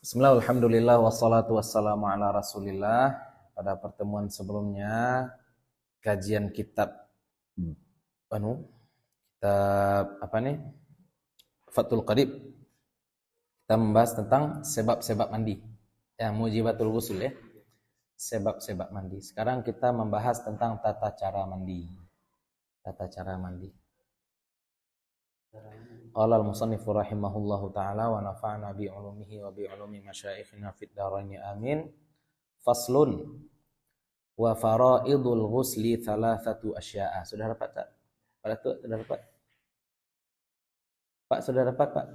Bismillah, alhamdulillah, wassalatu wassalamu ala rasulillah. Pada pertemuan sebelumnya, kajian kitab Fathul Qarib, kita membahas tentang sebab-sebab mandi. Ya, mujibatul ghusl ya. Sebab-sebab mandi. Sekarang kita membahas tentang tata cara mandi. Tata cara mandi. Qala al-musannifu rahimahullahu ta'ala wa nafa'na bi ulumihi wa bi ulumi masyayikhina fid dharain amin. Faslun wa faraidul ghusli thalathatu asya'a. Sudah dapat tak? Pada tu sudah dapat? Pak sudah dapat, Pak?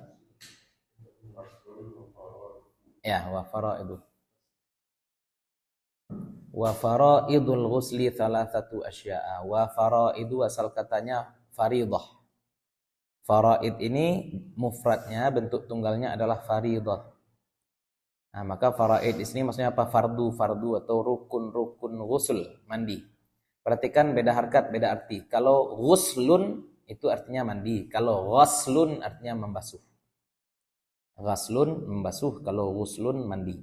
Ya, wa faraidu. Wa faraidul ghusli thalathatu asya'a. Wa faraidu asal katanya faridah. Faraid ini mufradnya, bentuk tunggalnya adalah faridah. Nah, maka faraid di sini maksudnya apa? Fardu atau rukun ghusl, mandi. Perhatikan beda harkat, beda arti. Kalau ghuslun itu artinya mandi, kalau ghaslun artinya membasuh. Ghaslun membasuh, kalau ghuslun mandi.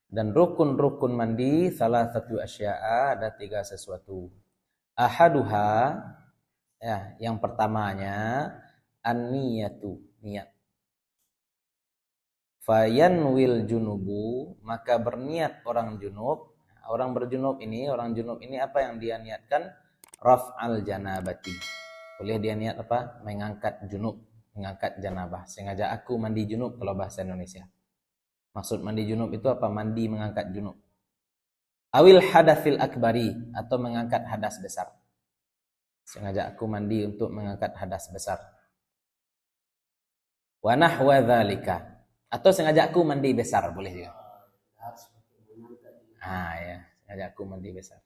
Dan rukun mandi salah satu asya'a, ada 3 sesuatu. Ahaduha, ya, yang pertamanya an-niyatu, niat. Fayanwil junubu, maka berniat orang junub. Orang berjunub ini, orang junub ini apa yang dia niatkan? Raf'al janabati. Boleh dia niat apa? Mengangkat junub, mengangkat janabah. Sengaja aku mandi junub kalau bahasa Indonesia. Maksud mandi junub itu apa? Mandi mengangkat junub. Awil hadatsil akbari, atau mengangkat hadas besar. Sengaja aku mandi untuk mengangkat hadas besar. Wa nahwa dzalika, atau sengaja aku mandi besar, boleh juga. Ya, sengaja aku mandi besar.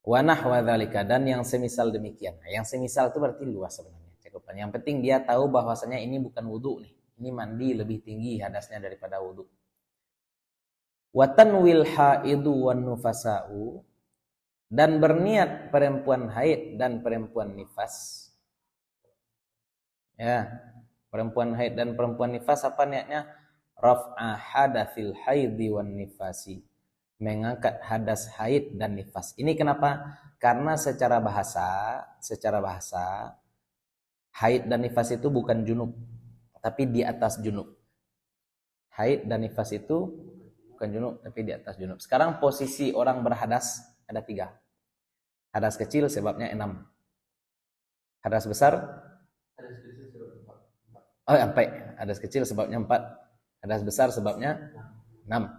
Wa nahwa dzalika, dan yang semisal demikian. Yang semisal itu berarti luas sebenarnya cakupan. Yang penting dia tahu bahwasanya ini bukan wudu nih. Ini mandi lebih tinggi hadasnya daripada wudu. Wa tanwil haidu wan nufasa'u, dan berniat perempuan haid dan perempuan nifas. Ya, perempuan haid dan perempuan nifas apa niatnya? Raf'a hadatsil haidhi wan nifasi, mengangkat hadas haid dan nifas. Ini kenapa? Karena secara bahasa haid dan nifas itu bukan junub, tapi di atas junub. Haid dan nifas itu bukan junub, tapi di atas junub. Sekarang posisi orang berhadas ada 3. Hadas kecil sebabnya 6. Hadas besar? Hadas kecil sebabnya 4. Hadas besar sebabnya 6.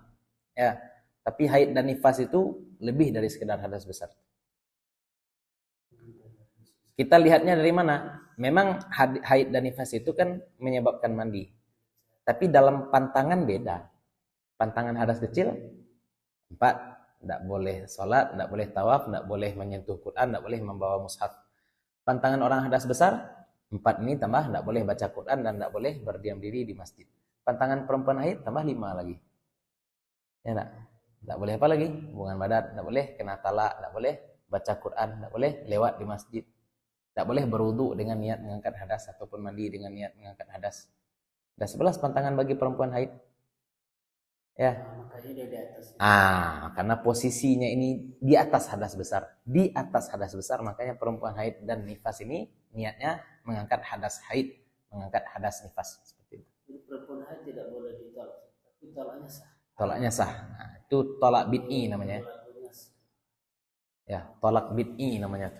Ya, tapi haid dan nifas itu lebih dari sekedar hadas besar. Kita lihatnya dari mana? Memang haid dan nifas itu kan menyebabkan mandi. Tapi dalam pantangan beda. Pantangan hadas kecil 4. Tidak boleh sholat, tidak boleh tawaf, tidak boleh menyentuh Quran, tidak boleh membawa mushaf. Pantangan orang hadas besar 4 ini tambah tidak boleh baca Quran dan tidak boleh berdiam diri di masjid. Pantangan perempuan haid tambah 5 lagi. Ya enggak? Tidak boleh apa lagi? Hubungan badan, tidak boleh kena talak, tidak boleh baca Quran, tidak boleh lewat di masjid. Tidak boleh berwudu dengan niat mengangkat hadas ataupun mandi dengan niat mengangkat hadas. Ada 11 pantangan bagi perempuan haid. Ya. Karena posisinya ini di atas hadas besar. Di atas hadas besar, makanya perempuan haid dan nifas ini niatnya mengangkat hadas haid, mengangkat hadas nifas. Seperti itu. Jadi perempuan haid tidak boleh ditolak, tapi tolaknya sah. Tolaknya sah. Nah, itu tolak bid'i namanya. Ya, tolak bid'i namanya.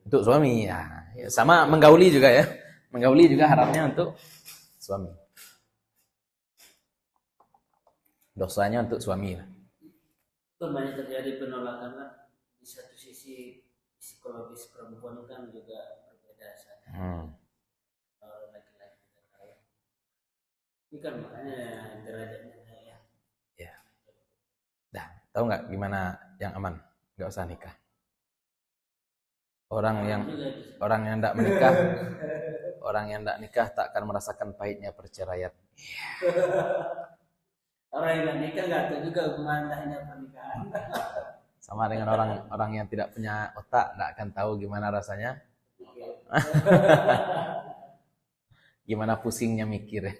Untuk suami ya. Sama menggauli juga ya. Menggauli juga haramnya untuk suami. Dosanya untuk suami. Kan banyak terjadi penolakan kan. Di satu sisi psikologis perempuan kan juga berbeda. Laki-laki kita tahu. Ini kan makanya derajatnya ya. Ya. Dah, tahu nggak gimana yang aman? Nggak usah nikah. Orang yang tidak menikah, orang yang tidak nikah tak akan merasakan pahitnya perceraian. Orang yang nikah nggak tahu juga hubungan indahnya pernikahan. Sama dengan orang yang tidak punya otak, tidak akan tahu gimana rasanya Gimana pusingnya mikir.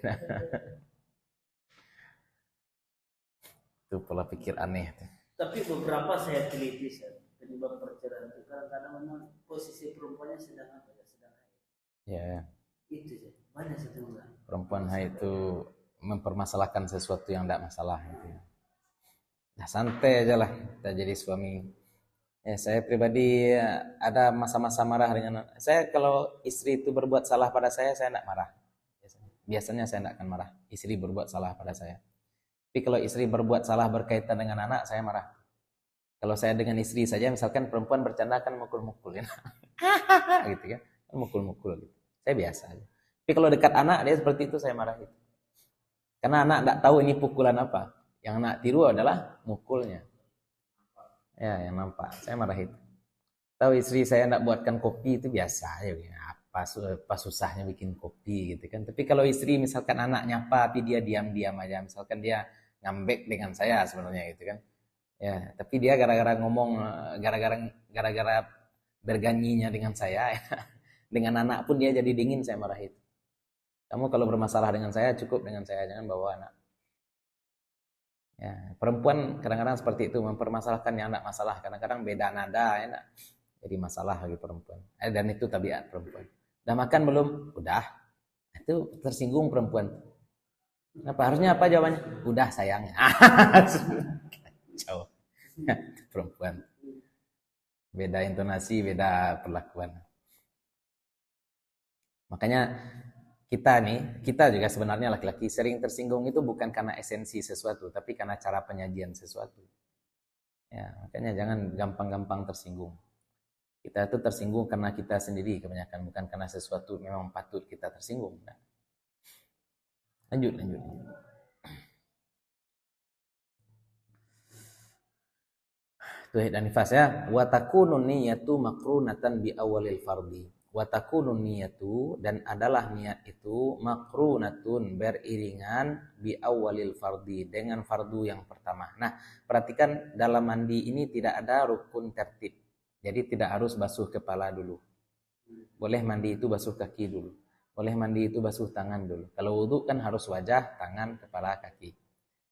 Itu pola pikir aneh. Tapi beberapa saya teliti penyebab perceraian itu kadang-kadang memang posisi perempuannya sedang apa ya, sedang haid. Ya, Itu sih banyak satu perempuan haid itu mempermasalahkan sesuatu yang tidak masalah gitu. Nah, santai aja lah kita jadi suami. Ya, saya pribadi ada masa-masa marah dengan saya. Kalau istri itu berbuat salah pada saya tidak marah. Biasanya saya tidak akan marah. Istri berbuat salah pada saya. Tapi kalau istri berbuat salah berkaitan dengan anak, saya marah. Kalau saya dengan istri saja, misalkan perempuan bercanda kan mukul-mukulin, gitu kan, mukul-mukul gitu. Saya biasa aja. Tapi kalau dekat anak dia seperti itu, saya marah itu. Karena anak tidak tahu ini pukulan apa. Yang anak tiru adalah mukulnya. Ya, yang nampak. Saya marah itu. Tahu istri saya tidak buatkan kopi itu biasa aja. Apa susahnya bikin kopi gitu kan. Tapi kalau istri misalkan anak nyapa tapi dia diam-diam aja. Misalkan dia ngambek dengan saya sebenarnya gitu kan. Ya, tapi dia gara-gara ngomong, gara-gara berganyinya dengan saya, ya. Dengan anak pun dia jadi dingin, saya marah itu. Kamu kalau bermasalah dengan saya, cukup dengan saya, jangan bawa anak. Ya, perempuan kadang-kadang seperti itu, mempermasalahkan yang anak masalah. Kadang-kadang beda nada, enak. Jadi masalah bagi perempuan. Dan itu tabiat perempuan. Udah makan belum? Udah. Itu tersinggung perempuan. Kenapa? Harusnya apa jawabannya? Udah sayang. Kacau. Perempuan. Beda intonasi, beda perlakuan. Makanya kita juga sebenarnya laki-laki sering tersinggung itu bukan karena esensi sesuatu, tapi karena cara penyajian sesuatu. Ya, makanya jangan gampang-gampang tersinggung. Kita itu tersinggung karena kita sendiri kebanyakan, bukan karena sesuatu memang patut kita tersinggung. Nah. Lanjut. Tuh dan nifas ya. Wa takunun niyatu makrunatan bi awalil fardhi. Wa takunun niyatu dan adalah niat itu makrunatun beriringan bi awalil fardhi dengan fardu yang pertama. Nah, perhatikan dalam mandi ini tidak ada rukun tertib. Jadi tidak harus basuh kepala dulu. Boleh mandi itu basuh kaki dulu. Boleh mandi itu basuh tangan dulu. Kalau wudu kan harus wajah, tangan, kepala, kaki.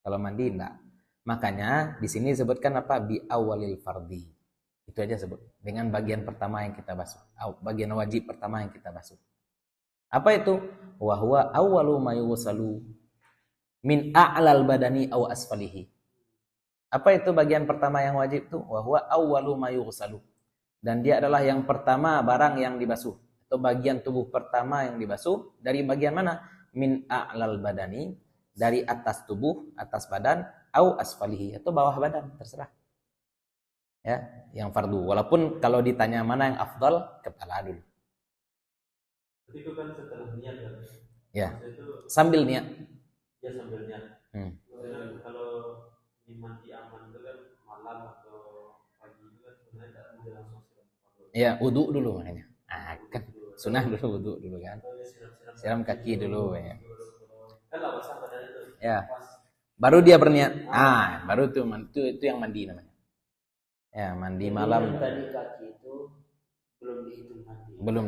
Kalau mandi enggak. Makanya di sini disebutkan apa? Bi awalil fardhi. Itu aja sebut. Dengan bagian pertama yang kita basuh. Bagian wajib pertama yang kita basuh. Apa itu? Wa huwa awwalu ma yughsalu min a'lal badani aw asfalihi. Apa itu bagian pertama yang wajib itu? Wa huwa awwalu ma yughsalu. Dan dia adalah yang pertama barang yang dibasuh. Atau bagian tubuh pertama yang dibasuh. Dari bagian mana? Min a'lal badani. Dari atas tubuh, atas badan, au asfalihi, atau bawah badan, terserah. Ya, yang fardu. Walaupun kalau ditanya mana yang afdal, kepala dulu. Itu kan setelah niat kan? Ya, sambil niat. Ya sambil niat. Kalau mandi aman itu kan malam atau pagi itu kan sebenarnya tidak mesti langsung siram. Ya, wudu dulu makanya. Kan sunnah dulu wudu dulu kan. Siram kaki dulu ya. Kan lah basah badan itu. Ya. Baru dia berniat. Baru itu yang mandi namanya. Ya, mandi malam. Tadi kaki itu belum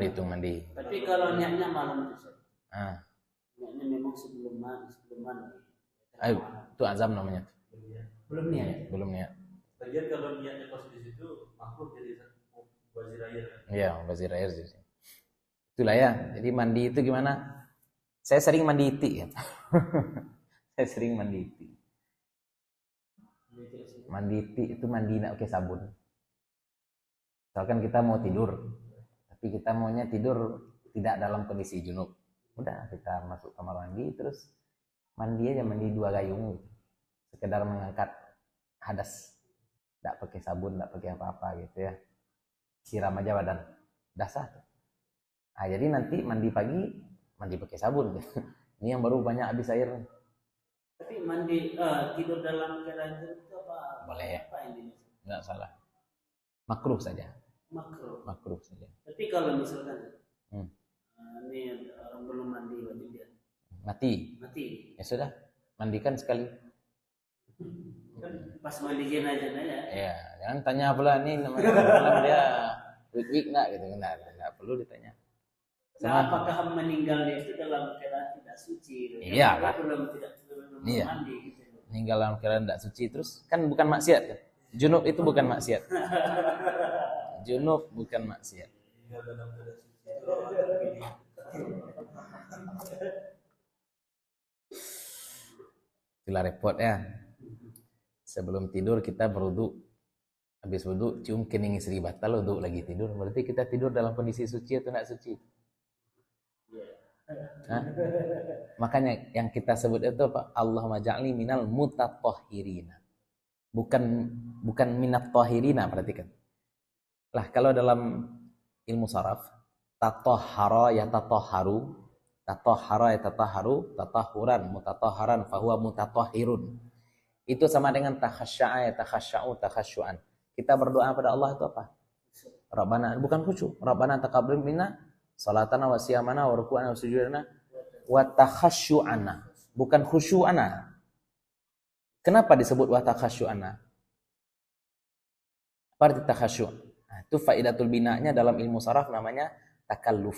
dihitung mandi. Tapi kalau niatnya malam itu. Niatnya memang sebelum mandi. Itu azam namanya. Belum niat. Lagian kalau niatnya pas di situ, makhluk jadi wazir air. Iya, wazir air sih. Itulah ya. Jadi mandi itu gimana? Saya sering mandi iti ya. Saya sering mandi iti. Mandi iti itu mandi nak pakai sabun. Misalkan kita mau tidur, tapi kita maunya tidur tidak dalam kondisi junub. Udah kita masuk kamar mandi terus mandi aja, mandi 2 gayung gitu. Sekedar mengangkat hadas. Tidak pakai sabun, tidak pakai apa-apa gitu ya. Siram aja badan. Dasar. Jadi nanti mandi pagi mandi pakai sabun. Ini yang baru banyak habis air. Tapi mandi tidur dalam keadaan itu apa? Boleh. Apa yang dimaksud? Enggak salah. Makruh saja. Makruh saja. Tapi kalau misalkan ini orang belum mandi wajib dia mati. Ya sudah, mandikan sekali. Kan pas mandi jenazah ya. Ya, jangan tanya pula nih namanya dia week enggak gitu, enggak perlu ditanya. Nah, apakah meninggalnya itu dalam keadaan tidak suci? Iya lah. Belum Iya. mandi gitu. Meninggal dalam keadaan tidak suci terus kan bukan maksiat kan? Junub itu bukan maksiat. Junub bukan maksiat. Itulah repot ya. Sebelum tidur kita berwudu. Habis wudu cium kening istri batal, wudu lagi tidur. Berarti kita tidur dalam kondisi suci atau tidak suci? Hah? Makanya yang kita sebut itu apa? Allahumma ja'alni minal mutatahhirina. Bukan minat tahirina, perhatikan. Lah kalau dalam ilmu saraf, tatahhara yatatahharu, tatahhara yatatahharu, tatahhuran, mutatahharan, fahuwa mutatahhirun. Itu sama dengan takhasya'a yatakhasya'u, takhasyu'an. Kita berdoa pada Allah itu apa? Rabbana, bukan khusyuk. Rabbana taqabbal minna salatana wa siyamana wa ruku'ana wa sujudana wa takhasyu'ana. Bukan khusyu'ana. Kenapa disebut wa takhasyu'ana? Apa arti takhasyu'? Nah, itu faidatul bina'nya dalam ilmu saraf namanya takalluf.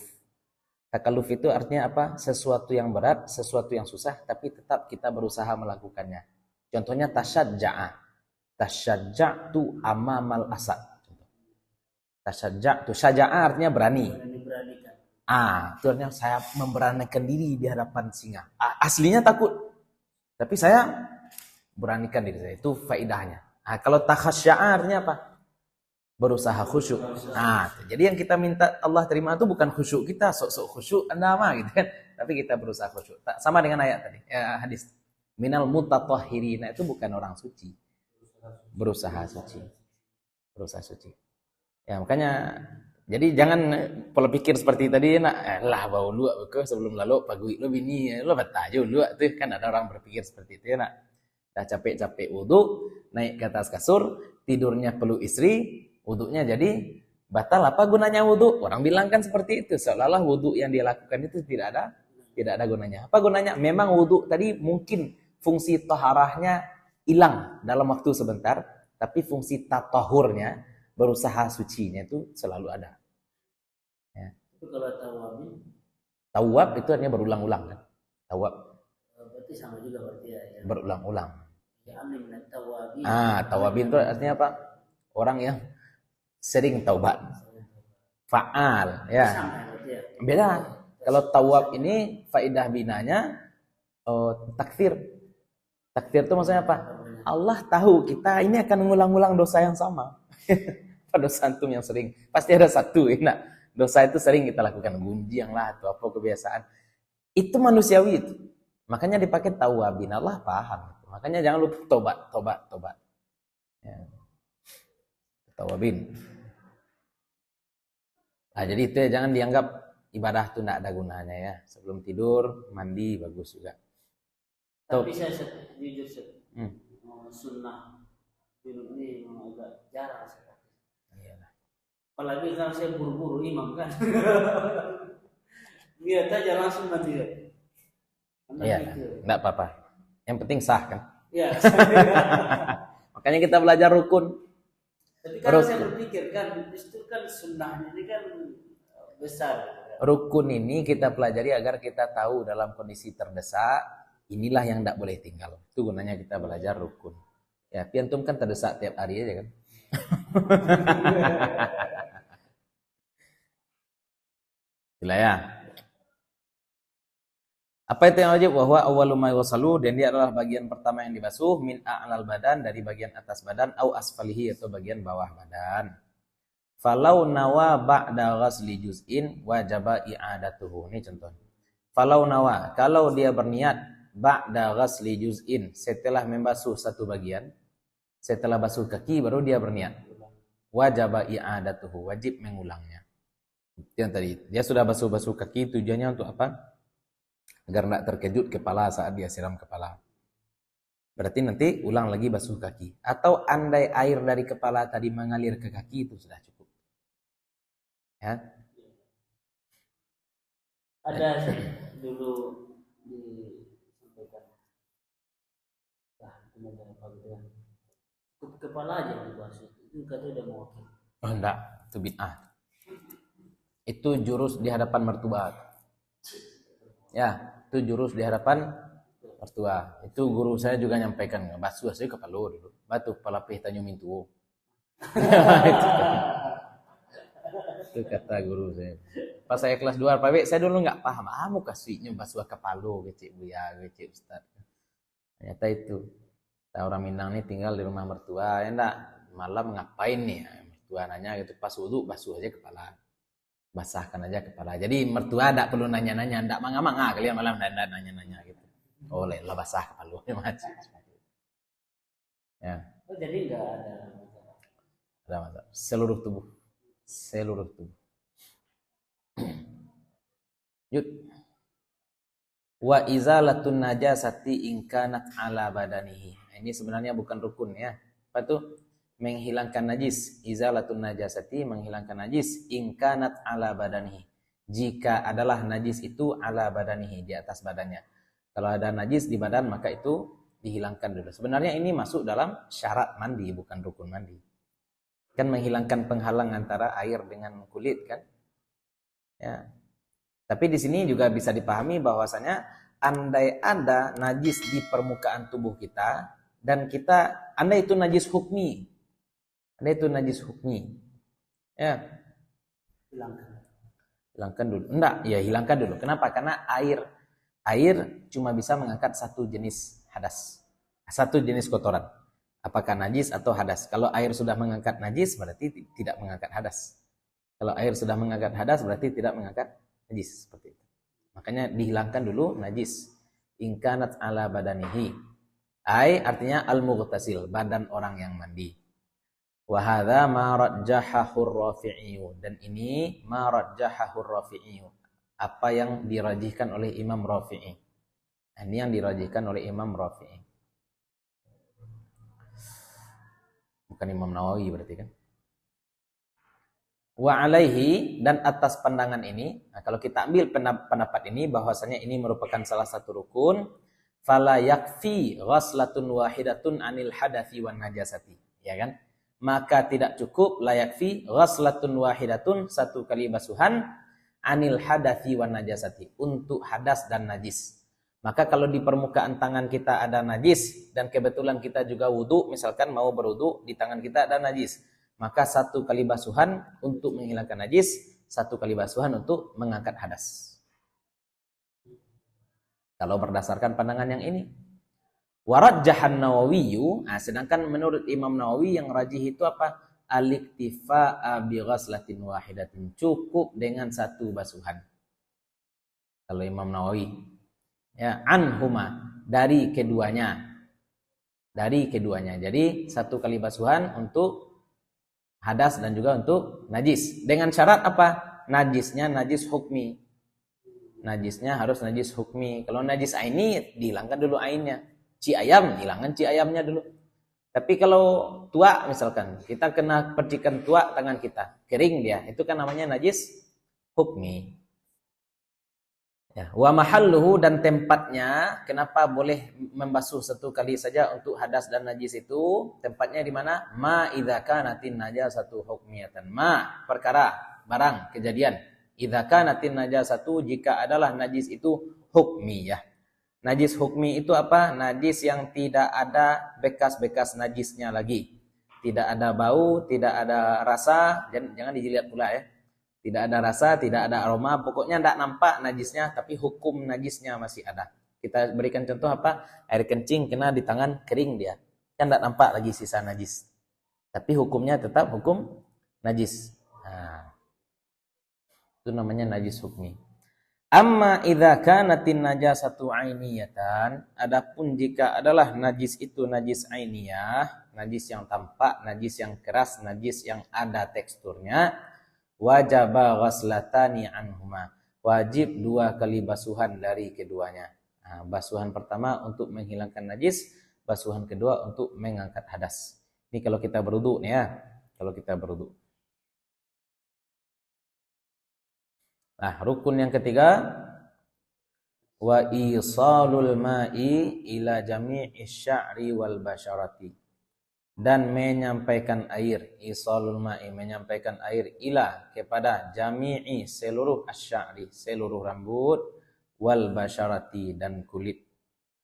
Takalluf itu artinya apa? Sesuatu yang berat, sesuatu yang susah, tapi tetap kita berusaha melakukannya. Contohnya tasyajja'a. Tasyajja'tu amamal asad. Tasyajja'tu, syaja'a artinya berani. Itu artinya saya memberanikan diri di hadapan singa. Aslinya takut. Tapi saya beranikan diri saya. Itu faidahnya. Kalau takhasya'a artinya apa? Berusaha khusyuk. Jadi yang kita minta Allah terima itu bukan khusyuk kita, sok-sok khusyuk Anda mah gitu kan. Tapi kita berusaha khusyuk. Sama dengan ayat tadi, hadis. Minal mutatahhirina itu bukan orang suci. Berusaha suci. Berusaha suci. Ya, makanya jadi jangan pola pikir seperti tadi lah bau luak ke sebelum lalu pagi lu bini lu batajo luak tuh kan ada orang berpikir seperti itu ya nak. Dah capek-capek wudu, naik ke atas kasur, tidurnya peluk istri, wudunya jadi batal. Apa gunanya wudu? Orang bilang kan seperti itu, seolah-olah wudu yang dia lakukan itu tidak ada gunanya. Apa gunanya? Memang wudu tadi mungkin fungsi taharahnya hilang dalam waktu sebentar, tapi fungsi tatahurnya, berusaha sucinya itu selalu ada. Ya. Itu kalau tawabin? Tawab itu artinya berulang-ulang kan? Tawab. Berarti sama juga berarti ya. Berulang-ulang. Ya amin tawabin. Tawabin itu artinya apa? Orang yang sering taubat. Fa'al, ya. Sama ya. Beda. Kalau tawab ini faidah binanya takfir. Takfir itu maksudnya apa? Allah tahu kita ini akan mengulang-ulang dosa yang sama. Dosa antum yang sering. Pasti ada satu. Dosa itu sering kita lakukan. Gunjing lah atau apa kebiasaan. Itu manusiawi itu. Makanya dipakai tawabin. Allah paham. Makanya jangan lupa tobat. Ya. Tawabin. Jadi itu ya, jangan dianggap ibadah itu tidak ada gunanya ya. Sebelum tidur, mandi, bagus juga. Tapi saya jujur sunnah minum ini memang agak jarang sekali. Iyalah. Apalagi kalau saya buru-buru imam kan. Niat aja langsung mati. Iya, enggak apa-apa. Yang penting sah kan. Iya. Makanya kita belajar rukun. Tapi kalau saya berpikir kan, itu kan sunnahnya ini kan besar. Rukun ini kita pelajari agar kita tahu dalam kondisi terdesak, inilah yang tidak boleh tinggal. Itu gunanya kita belajar rukun. Ya, piantum kan terdesak tiap hari aja kan. Gila ya. Apa itu yang wajib? Wahwa awwalu ma yusallu, dan dia adalah bagian pertama yang dibasuh min a'lal badan, dari bagian atas badan, au asfalihi atau bagian bawah badan. Falau nawa ba'da ghasli juz'in wajaba i'adatuhu. Ini contoh. Falau nawa, kalau dia berniat ba'da ghasli juz'in, setelah membasuh satu bagian, setelah basuh kaki baru dia berniat. Wajaba i'adatuhu, wajib mengulangnya. Itu yang tadi. Dia sudah basuh-basuh kaki, tujuannya untuk apa? Agar tidak terkejut kepala saat dia siram kepala. Berarti nanti ulang lagi basuh kaki. Atau andai air dari kepala tadi mengalir ke kaki, itu sudah cukup. Ya. Ada dulu disampaikan. Kepala aja dibasuh. Itu katanya udah mau. Oh enggak, itu bid'ah. Itu jurus di hadapan mertua. Ya, itu jurus di hadapan mertua. Itu guru saya juga nyampaikan, basuh saya kepala dulu. Batu kepala pih tanyo mintu. Itu kata guru saya. Pas saya kelas 2 PW, saya dulu nggak paham. Mau kasihnya basuh kepala kecil buya, kecil ustad. Ternyata itu. Orang Minang nih tinggal di rumah mertua, ya enggak, malam ngapain nih? Mertua nanya gitu, pas wudu basuh aja kepala. Basahkan aja kepala. Jadi mertua enggak perlu nanya-nanya, enggak manga-manga kalian malam enggak nanya-nanya gitu. Oh, lah basah kepala macam. Ya. Oh, jadi enggak ada masalah. Seluruh tubuh. Yud. Wa izalatun najasati in kanat ala badanihi. Ini sebenarnya bukan rukun ya. Apa tuh? Menghilangkan najis. Izalatun najasati, menghilangkan najis in kanat ala badanihi. Jika adalah najis itu ala badanihi, di atas badannya. Kalau ada najis di badan maka itu dihilangkan dulu. Sebenarnya ini masuk dalam syarat mandi, bukan rukun mandi. Kan menghilangkan penghalang antara air dengan kulit kan? Ya. Tapi di sini juga bisa dipahami bahwasanya andai ada najis di permukaan tubuh kita dan kita andai itu najis hukmi. Ya. Hilangkan dulu. Enggak, ya hilangkan dulu. Kenapa? Karena air cuma bisa mengangkat satu jenis hadas. Satu jenis kotoran. Apakah najis atau hadas? Kalau air sudah mengangkat najis berarti tidak mengangkat hadas. Kalau air sudah mengangkat hadas berarti tidak mengangkat najis, seperti itu. Makanya dihilangkan dulu najis. In kanat ala badanihi. Artinya al-mughtasil, badan orang yang mandi. Wa hadza ma rajjahahu ar-Rafi'i, dan ini ma rajjahahu ar-Rafi'i. Apa yang dirajihkan oleh Imam Rafi'i. Ini yang dirajihkan oleh Imam Rafi'i. Bukan Imam Nawawi berarti kan. Wa alaihi, dan atas pandangan ini, nah kalau kita ambil pendapat ini bahwasanya ini merupakan salah satu rukun, fala yakfi ghaslatun wahidatun anil hadathi wan najasati, ya kan? Maka tidak cukup la yakfi ghaslatun wahidatun, satu kali basuhan, anil hadathi wan najasati, untuk hadas dan najis. Maka kalau di permukaan tangan kita ada najis dan kebetulan kita juga wudu, misalkan mau berwudu, di tangan kita ada najis, maka satu kali basuhan untuk menghilangkan najis, satu kali basuhan untuk mengangkat hadas. Kalau berdasarkan pandangan yang ini. Warajjahan Nawawiyu, sedangkan menurut Imam Nawawi yang rajih itu apa? Al-iktifa'a bi ghaslatin wahidatin, cukup dengan satu basuhan. Kalau Imam Nawawi, ya, anhuma, dari keduanya. Jadi satu kali basuhan untuk hadas dan juga untuk najis. Dengan syarat apa? Najisnya najis hukmi. Najisnya harus najis hukmi. Kalau najis aini, dihilangkan dulu ainnya. Ci ayam, hilangkan ci ayamnya dulu. Tapi kalau tua misalkan, kita kena percikan tua tangan kita, kering dia, itu kan namanya najis hukmi. Ya, wa mahalluhu, dan tempatnya, kenapa boleh membasuh satu kali saja untuk hadas dan najis itu? Tempatnya di mana? Ma idza kanatin najasatu hukmiyatan. Ma, perkara, barang, kejadian. Idza kanatin najasatu, jika adalah najis itu hukmiyah. Najis hukmi itu apa? Najis yang tidak ada bekas-bekas najisnya lagi. Tidak ada bau, tidak ada rasa, jangan dijilat pula ya. Tidak ada rasa, tidak ada aroma, pokoknya tidak nampak najisnya, tapi hukum najisnya masih ada. Kita berikan contoh apa? Air kencing kena di tangan, kering dia. Kan tidak nampak lagi sisa najis. Tapi hukumnya tetap hukum najis. Nah, itu namanya najis hukmi. Amma idza kanatin najasatu ainiyatan, adapun jika adalah najis itu najis ainiyah, najis yang tampak, najis yang keras, najis yang ada teksturnya, wajaba ghaslatani anhuma, wajib dua kali basuhan dari keduanya. Nah, basuhan pertama untuk menghilangkan najis, basuhan kedua untuk mengangkat hadas. Ini kalau kita berwudu nih ya, kalau kita berwudu. Nah, rukun yang ketiga, wa isalul ma'i ila jami'i sya'ri wal basyarati. dan menyampaikan air, isalul ma'i, menyampaikan air, ila, kepada jami'i, seluruh asy'ari, seluruh rambut, wal basyarati, dan kulit.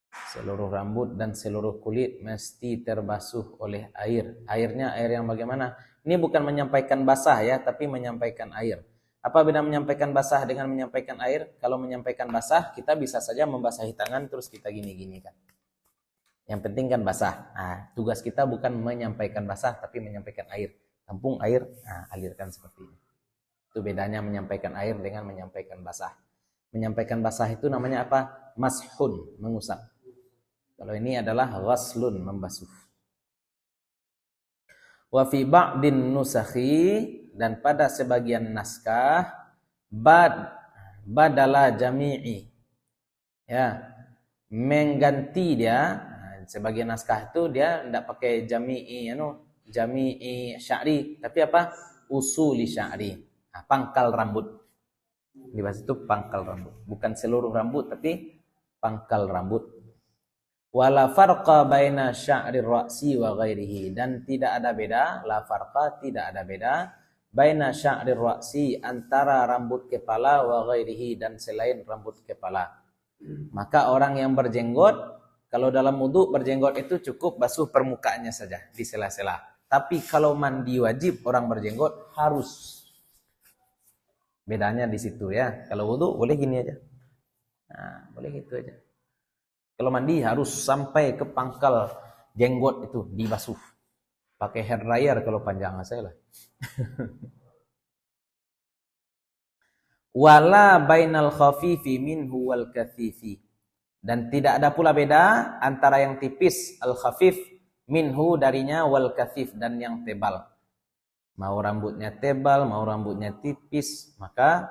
Seluruh rambut dan seluruh kulit mesti terbasuh oleh air. Airnya air yang bagaimana? Ini bukan menyampaikan basah ya, tapi menyampaikan air. Apa beda menyampaikan basah dengan menyampaikan air? Kalau menyampaikan basah, kita bisa saja membasahi tangan terus kita gini-gini kan. Yang penting kan basah. Nah, tugas kita bukan menyampaikan basah, tapi menyampaikan air. Tampung air, nah, alirkan seperti ini. Itu bedanya menyampaikan air dengan menyampaikan basah. Menyampaikan basah itu namanya apa? Mashun, mengusap. Kalau ini adalah ghaslun, membasuh. Wa fi ba'din nusakhi, dan pada sebagian naskah, badala jami'i. Ya, mengganti dia. Sebagian naskah itu dia tidak pakai jami'i sya'ri, tapi apa? Usuli sya'ri. Nah, pangkal rambut. Di bahasa itu pangkal rambut, bukan seluruh rambut tapi pangkal rambut. Wala farqa baina sya'ri ra'si wa ghairihi, dan tidak ada beda, la farqa, tidak ada beda, baina sya'ri ra'si, antara rambut kepala, wa ghairihi, dan selain rambut kepala. Maka orang yang berjenggot, kalau dalam wudu berjenggot itu cukup basuh permukaannya saja di sela-sela. Tapi kalau mandi wajib orang berjenggot harus. Bedanya di situ ya. Kalau wudu boleh gini aja. Nah, boleh gitu aja. Kalau mandi harus sampai ke pangkal jenggot itu dibasuh. Pakai hair dryer kalau panjang saya lah. Wala bainal khafifi minhu wal kathifi, dan tidak ada pula beda antara yang tipis al-khafif minhu darinya wal kathif, dan yang tebal. Mau rambutnya tebal, mau rambutnya tipis, maka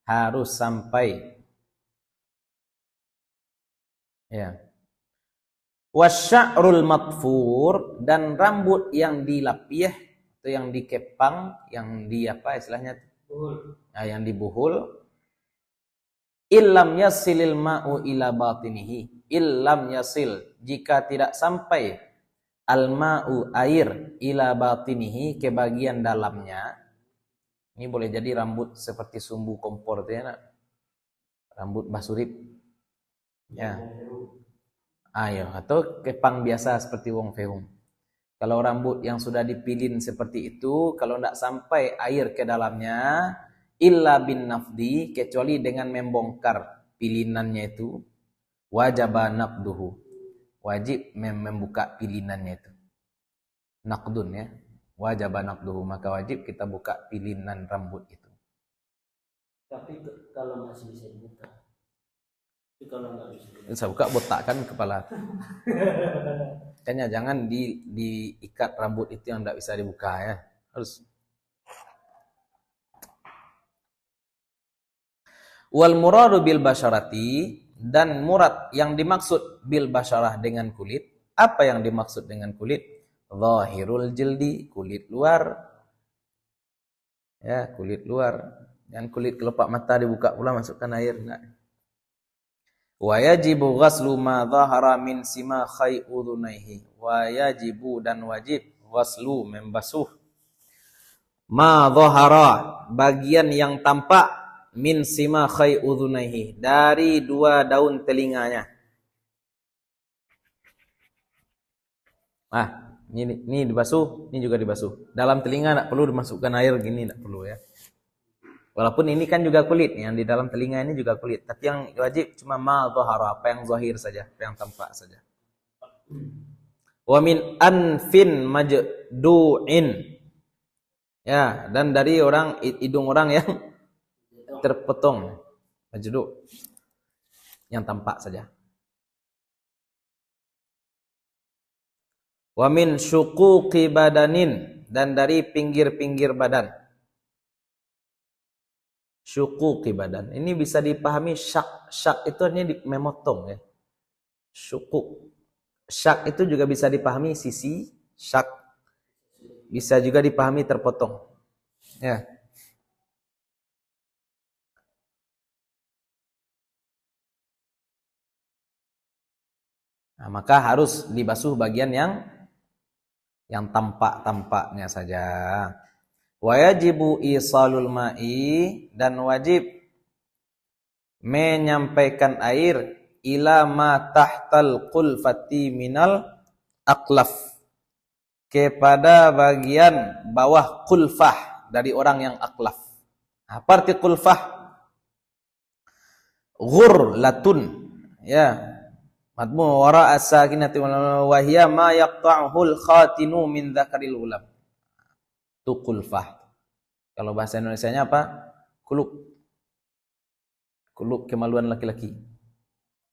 harus sampai. Ya. Wasya'rul matfur, dan rambut yang dilapih atau yang dikepang, yang di apa istilahnya? Nah, yang dibuhul. Illam yasilil ma'u ila batinihi, illam yasil, jika tidak sampai al ma'u, air, ila batinihi, ke bagian dalamnya. Ini boleh jadi rambut seperti sumbu kompor ya, rambut basurip ya, ayo, atau kepang biasa seperti wong fehum. Kalau rambut yang sudah dipilin seperti itu, kalau tidak sampai air ke dalamnya, illa bin nafdi, kecuali dengan membongkar pilinannya itu, wajib naqduhu, wajib membuka pilinannya itu. Naqdun ya, wajib naqduhu, maka wajib kita buka pilinan rambut itu. Tapi kalau masih bisa dibuka. Tapi kalau nggak bisa dibuka. Saya buka, botakkan kepala. Kayaknya jangan diikat rambut itu yang tidak bisa dibuka ya. Harus. Wal muradu bil basyarati, dan murad yang dimaksud bil basyarah dengan kulit. Apa yang dimaksud dengan kulit? Zahirul jildi, kulit luar. Ya, kulit luar. Dan kulit kelopak mata dibuka pula, masukkan air. Enggak. Wa yajibu ghaslu ma dhahara min simakhai udhunaihi. Wa yajibu, dan wajib, ghaslu, membasuh, ma dhahara, bagian yang tampak, min simakhai udhunaihi, dari dua daun telinganya. Ini dibasuh, ini juga dibasuh. Dalam telinga tidak perlu dimasukkan air gini, tidak perlu ya. Walaupun ini kan juga kulit, yang di dalam telinga ini juga kulit. Tapi yang wajib cuma ma dhahara, apa yang zahir saja, apa yang tampak saja. Wa min anfin majdu'in. Ya, dan dari hidung orang yang terpotong, majdu', yang tampak saja. Wa min syuquqi badanin, dan dari pinggir-pinggir badan. Syuquqi badan. Ini bisa dipahami syak itu artinya memotong ya. Syuquq. Syak itu juga bisa dipahami sisi, syak. Bisa juga dipahami terpotong. Ya. Nah, maka harus dibasuh bagian yang yang tampak-tampaknya saja. Wa yajibu isalul ma'i, dan wajib menyampaikan air ila ma tahtal qulfati minal aqlaf, kepada bagian bawah qulfah dari orang yang aqlaf. Apa arti qulfah? Ghurlatun, ya, madmu wara as-sakinati wa hiya ma yaqta'uhul khatinu min dzakaril ulam. Itu qulfah. Kalau bahasa Indonesianya apa? Kuluk. Kuluk kemaluan laki-laki.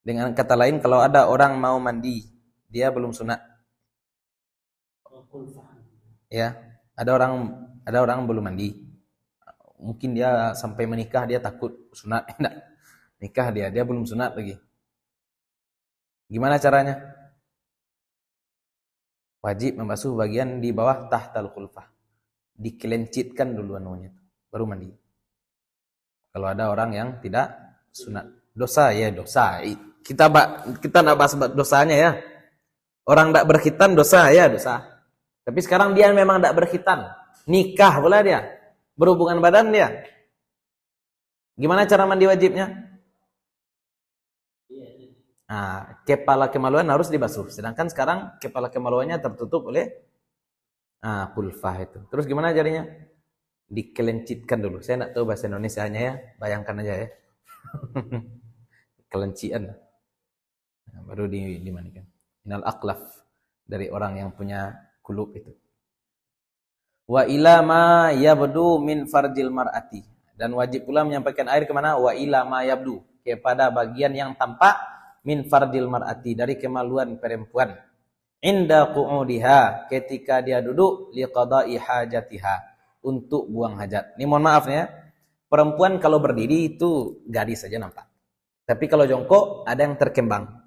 Dengan kata lain, kalau ada orang mau mandi, dia belum sunat. Ya, ada orang belum mandi. Mungkin dia sampai menikah dia takut sunat. Enggak. Nikah dia belum sunat lagi. Gimana caranya? Wajib membasuh bagian di bawah tahtal qulfah. Dikelencitkan dulu anunya, baru mandi. Kalau ada orang yang tidak sunat, dosa ya dosa. Kita nak bahas dosanya ya. Orang tak berkhitan dosa ya dosa. Tapi sekarang dia memang tak berkhitan, nikah pula dia, berhubungan badan dia. Gimana cara mandi wajibnya? Nah, kepala kemaluan harus dibasuh. Sedangkan sekarang kepala kemaluannya tertutup oleh qulfah itu. Terus gimana jadinya? Dikelencitkan dulu. Saya enggak tahu bahasa Indonesianya ya, bayangkan aja ya. Kelencian. Nah, baru dimandikan. Minal aqlaf, dari orang yang punya kulub itu. Wa ila ma yabdu min farjil mar'ati, dan wajib pula menyampaikan air kemana? Wa ila ma yabdu, kepada bagian yang tampak min farjil mar'ati, dari kemaluan perempuan. Inda qu'udiha, ketika dia duduk, liqada'i hajatiha, untuk buang hajat. Ini mohon maaf ya, perempuan kalau berdiri itu gadis saja nampak. Tapi kalau jongkok ada yang terkembang.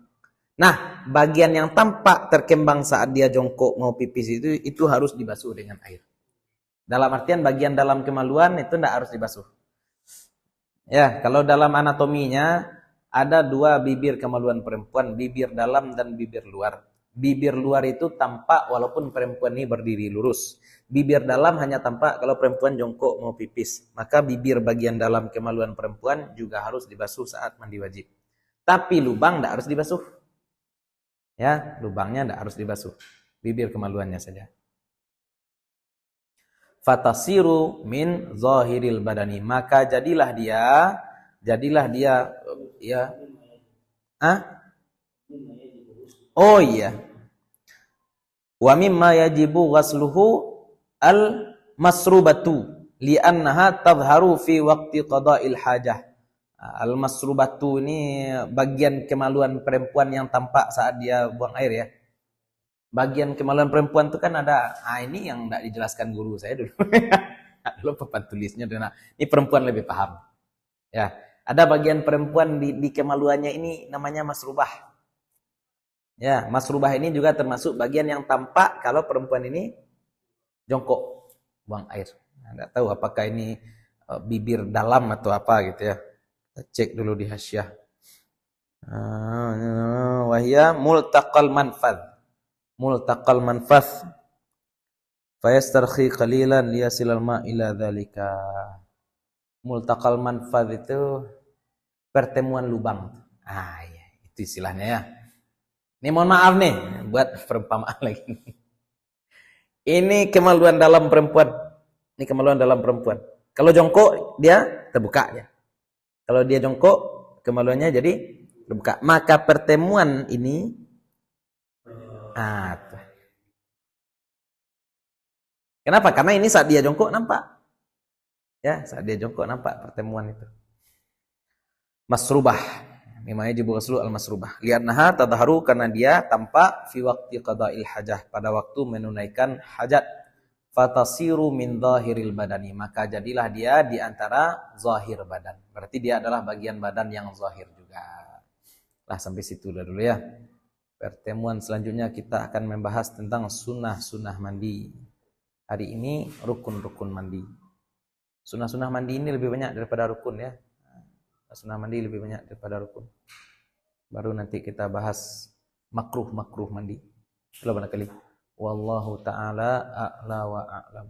Nah, bagian yang tampak terkembang saat dia jongkok mau pipis itu harus dibasuh dengan air. Dalam artian bagian dalam kemaluan itu tidak harus dibasuh. Ya, kalau dalam anatominya ada dua bibir kemaluan perempuan, bibir dalam dan bibir luar. Bibir luar itu tampak walaupun perempuan ini berdiri lurus. Bibir dalam hanya tampak kalau perempuan jongkok mau pipis. Maka bibir bagian dalam kemaluan perempuan juga harus dibasuh saat mandi wajib. Tapi lubang tidak harus dibasuh. Ya, lubangnya tidak harus dibasuh. Bibir kemaluannya saja. Fatasiru min zahiril badani, maka jadilah dia ya. Oh iya. Wa mimma yajibu ghasluhu al-masrubatu li'annaha tadhharu fi waqti qada'il hajah. Al-masrubatu ini bagian kemaluan perempuan yang tampak saat dia buang air ya. Bagian kemaluan perempuan itu kan ada, ini yang enggak dijelaskan guru saya dulu. Dulu papan tulisnya, ini perempuan lebih paham. Ya, ada bagian perempuan di kemaluannya ini namanya masrubah. Ya, masrubah ini juga termasuk bagian yang tampak kalau perempuan ini jongkok buang air. Enggak tahu apakah ini bibir dalam atau apa gitu ya. Kita cek dulu di hasyiah. Wahya multaqal manfadh. Multaqal manfadh fayastarkhi qalilan liyasilal ma ila dzalika. Multaqal manfadh itu pertemuan lubang. Ya, itu istilahnya ya. Ini mohon maaf nih buat perumpamaan lagi. Ini kemaluan dalam perempuan. Ini kemaluan dalam perempuan. Kalau jongkok dia terbuka ya. Kalau dia jongkok kemaluannya jadi terbuka. Maka pertemuan ini kenapa? Karena ini saat dia jongkok nampak. Ya, saat dia jongkok nampak pertemuan itu. Masrubah. Mimma yajibu ghuslu al-masrubah. Li'annaha tadhharu, karena dia tampak fi waqti qada'il hajah, pada waktu menunaikan hajat. Fatasiru min zahiril badani, maka jadilah dia di antara zahir badan. Berarti dia adalah bagian badan yang zahir juga. Lah sampai situ dulu ya. Pertemuan selanjutnya kita akan membahas tentang sunnah-sunnah mandi. Hari ini rukun-rukun mandi. Sunnah-sunnah mandi ini lebih banyak daripada rukun ya. Sunnah mandi lebih banyak daripada rukun. Baru nanti kita bahas makruh mandi. Itulah barangkali. Wallahu taala a'la wa a'lam.